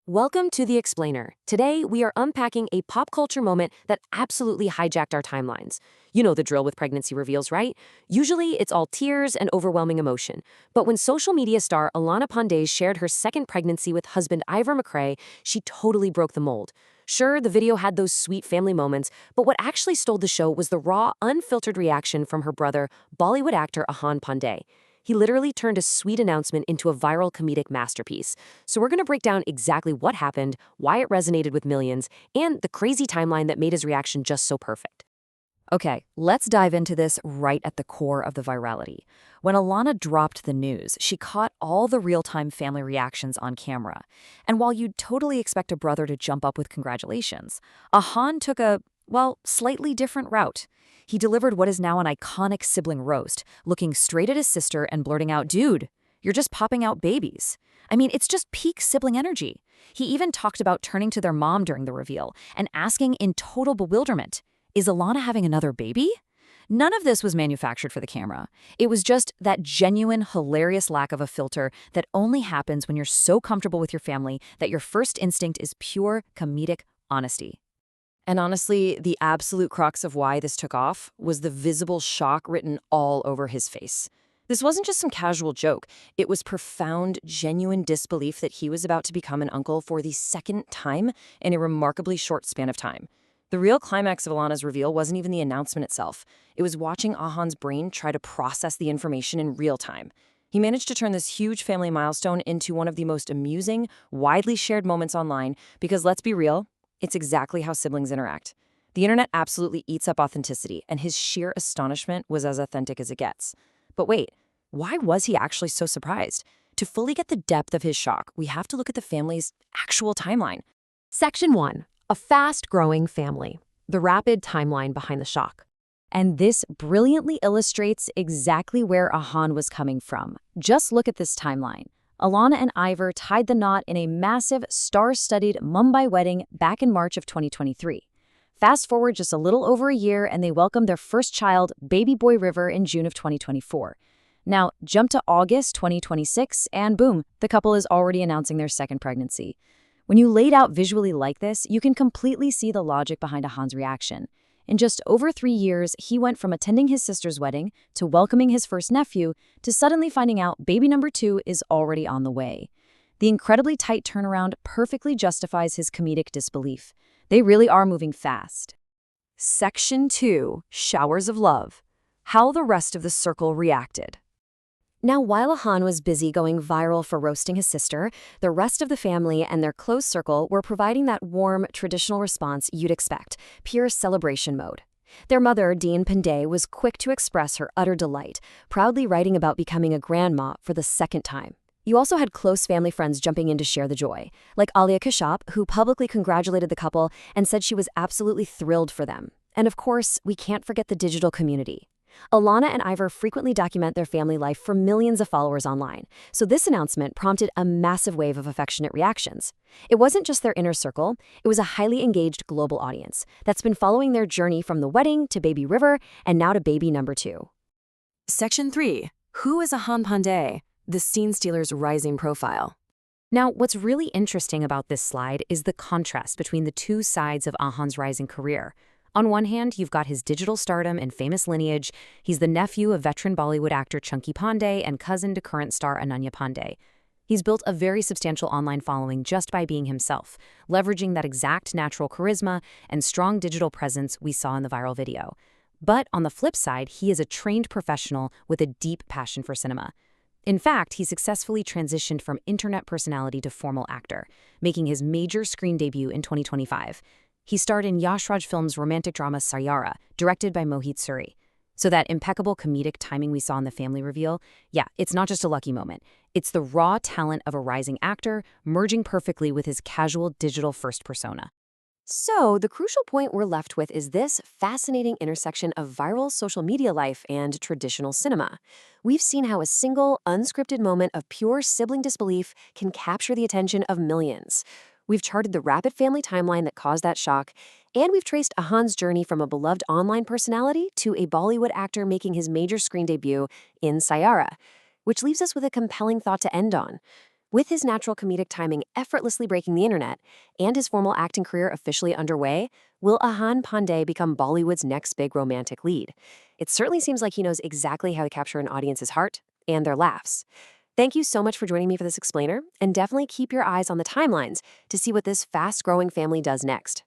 Welcome to The Explainer. Today, we are unpacking a pop culture moment that absolutely hijacked our timelines. You know the drill with pregnancy reveals, right? Usually, it's all tears and overwhelming emotion. But when social media star Alana Pandey shared her second pregnancy with husband Ivor McRae, she totally broke the mold. Sure, the video had those sweet family moments, but what actually stole the show was the raw, unfiltered reaction from her brother, Bollywood actor Ahan Pandey. He literally turned a sweet announcement into a viral comedic masterpiece. So we're going to break down exactly what happened, why it resonated with millions, and the crazy timeline that made his reaction just so perfect. Okay, let's dive into this right at the core of the virality. When Alana dropped the news, she caught all the real-time family reactions on camera. And while you'd totally expect a brother to jump up with congratulations, Ahan took a, well, slightly different route. He delivered what is now an iconic sibling roast, looking straight at his sister and blurting out, "Dude, you're just popping out babies." I mean, it's just peak sibling energy. He even talked about turning to their mom during the reveal and asking in total bewilderment, "Is Alana having another baby?" None of this was manufactured for the camera. It was just that genuine, hilarious lack of a filter that only happens when you're so comfortable with your family that your first instinct is pure comedic honesty. And honestly, the absolute crux of why this took off was the visible shock written all over his face. This wasn't just some casual joke. It was profound, genuine disbelief that he was about to become an uncle for the second time in a remarkably short span of time. The real climax of Alana's reveal wasn't even the announcement itself. It was watching Ahan's brain try to process the information in real time. He managed to turn this huge family milestone into one of the most amusing, widely shared moments online because, let's be real, it's exactly how siblings interact. The internet absolutely eats up authenticity, and his sheer astonishment was as authentic as it gets. But wait, why was he actually so surprised? To fully get the depth of his shock, we have to look at the family's actual timeline. Section 1. A fast-growing family. The rapid timeline behind the shock. And this brilliantly illustrates exactly where Ahan was coming from. Just look at this timeline. Alana and Ivor tied the knot in a massive, star-studded Mumbai wedding back in March of 2023. Fast forward just a little over a year, and they welcomed their first child, baby boy River, in June of 2024. Now, jump to August 2026, and boom, the couple is already announcing their second pregnancy. When you lay it out visually like this, you can completely see the logic behind Ahan's reaction. In just over 3 years, he went from attending his sister's wedding to welcoming his first nephew to suddenly finding out baby number 2 is already on the way. The incredibly tight turnaround perfectly justifies his comedic disbelief. They really are moving fast. Section 2. Showers of Love. How the rest of the circle reacted. Now, while Ahan was busy going viral for roasting his sister, the rest of the family and their close circle were providing that warm, traditional response you'd expect, pure celebration mode. Their mother, Dean Pandey, was quick to express her utter delight, proudly writing about becoming a grandma for the second time. You also had close family friends jumping in to share the joy, like Alia Kashyap, who publicly congratulated the couple and said she was absolutely thrilled for them. And of course, we can't forget the digital community. Alana and Ivor frequently document their family life for millions of followers online, so this announcement prompted a massive wave of affectionate reactions. It wasn't just their inner circle, it was a highly engaged global audience that's been following their journey from the wedding to baby River and now to baby number 2. Section 3. Who is Ahan Pandey? The scene stealer's rising profile. Now, what's really interesting about this slide is the contrast between the two sides of Ahan's rising career. On one hand, you've got his digital stardom and famous lineage. He's the nephew of veteran Bollywood actor Chunky Pandey and cousin to current star Ananya Pandey. He's built a very substantial online following just by being himself, leveraging that exact natural charisma and strong digital presence we saw in the viral video. But on the flip side, he is a trained professional with a deep passion for cinema. In fact, he successfully transitioned from internet personality to formal actor, making his major screen debut in 2025. He starred in Yash Raj Films' romantic drama Sayara, directed by Mohit Suri. So that impeccable comedic timing we saw in the family reveal, yeah, it's not just a lucky moment. It's the raw talent of a rising actor merging perfectly with his casual digital-first persona. So, the crucial point we're left with is this fascinating intersection of viral social media life and traditional cinema. We've seen how a single, unscripted moment of pure sibling disbelief can capture the attention of millions. We've charted the rapid family timeline that caused that shock, and we've traced Ahan's journey from a beloved online personality to a Bollywood actor making his major screen debut in Sayara, which leaves us with a compelling thought to end on. With his natural comedic timing effortlessly breaking the internet and his formal acting career officially underway, will Ahan Pandey become Bollywood's next big romantic lead? It certainly seems like he knows exactly how to capture an audience's heart and their laughs. Thank you so much for joining me for this explainer, and definitely keep your eyes on the timelines to see what this fast-growing family does next.